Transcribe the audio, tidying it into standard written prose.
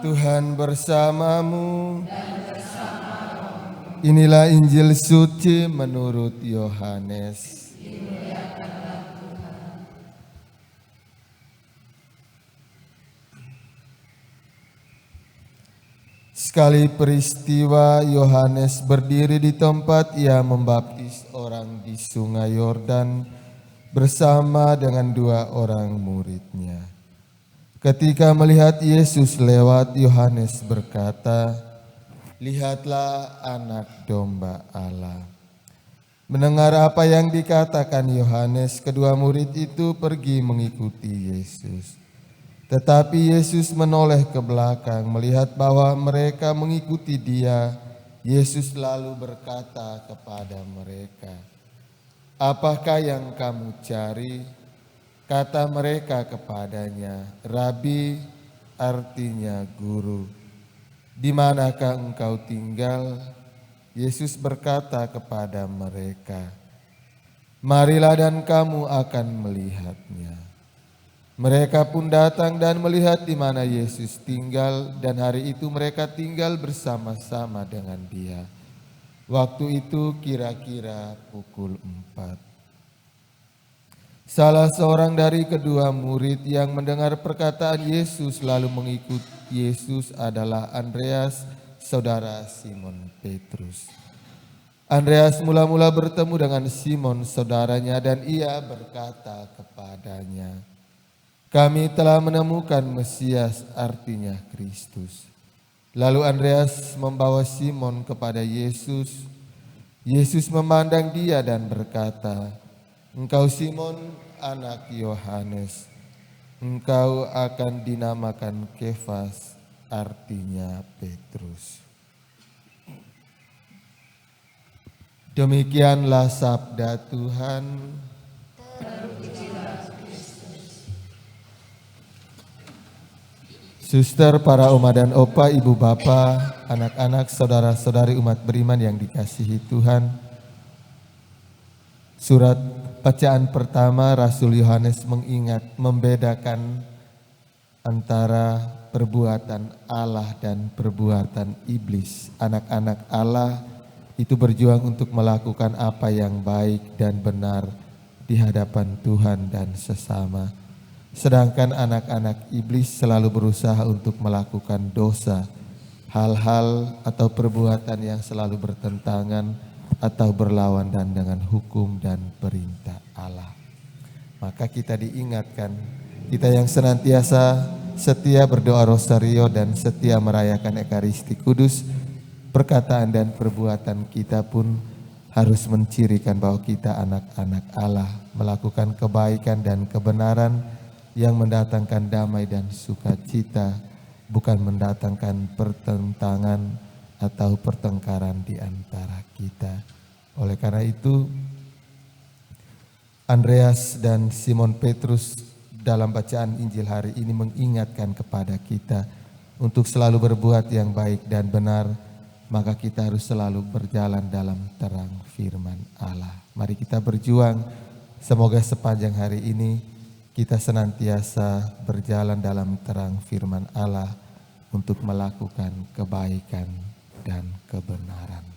Tuhan bersamamu. Inilah Injil suci menurut Yohanes. Sekali peristiwa, Yohanes berdiri di tempat ia membaptis orang di Sungai Yordan bersama dengan 2 orang muridnya. Ketika melihat Yesus lewat, Yohanes berkata, "Lihatlah anak domba Allah." Mendengar apa yang dikatakan Yohanes, kedua murid itu pergi mengikuti Yesus. Tetapi Yesus menoleh ke belakang, melihat bahwa mereka mengikuti Dia. Yesus lalu berkata kepada mereka, "Apakah yang kamu cari?" Kata mereka kepadanya, "Rabi," artinya guru, "di manakah engkau tinggal?" Yesus berkata kepada mereka, "Marilah dan kamu akan melihatnya." Mereka pun datang dan melihat di mana Yesus tinggal, dan hari itu mereka tinggal bersama-sama dengan Dia. Waktu itu kira-kira pukul 4. Salah seorang dari kedua murid yang mendengar perkataan Yesus lalu mengikut Yesus adalah Andreas, saudara Simon Petrus. Andreas mula-mula bertemu dengan Simon saudaranya dan ia berkata kepadanya, "Kami telah menemukan Mesias," artinya Kristus. Lalu Andreas membawa Simon kepada Yesus. Yesus memandang dia dan berkata, "Engkau Simon, anak Yohanes, engkau akan dinamakan Kefas," artinya Petrus. Demikianlah sabda Tuhan. Suster, para oma dan opa, ibu bapa, anak-anak, saudara-saudari umat beriman yang dikasihi Tuhan. Surat bacaan pertama Rasul Yohanes membedakan antara perbuatan Allah dan perbuatan iblis. Anak-anak Allah itu berjuang untuk melakukan apa yang baik dan benar di hadapan Tuhan dan sesama. Sedangkan anak-anak iblis selalu berusaha untuk melakukan dosa, hal-hal atau perbuatan yang selalu bertentangan atau berlawan dan dengan hukum dan perintah Allah. Maka kita diingatkan, kita yang senantiasa setia berdoa rosario dan setia merayakan Ekaristi Kudus, perkataan dan perbuatan kita pun harus mencirikan bahwa kita anak-anak Allah, melakukan kebaikan dan kebenaran yang mendatangkan damai dan sukacita, bukan mendatangkan pertentangan atau pertengkaran di antara kita. Oleh karena itu, Andreas dan Simon Petrus dalam bacaan Injil hari ini mengingatkan kepada kita untuk selalu berbuat yang baik dan benar, maka kita harus selalu berjalan dalam terang firman Allah. Mari kita berjuang, semoga sepanjang hari ini kita senantiasa berjalan dalam terang firman Allah untuk melakukan kebaikan dan kebenaran.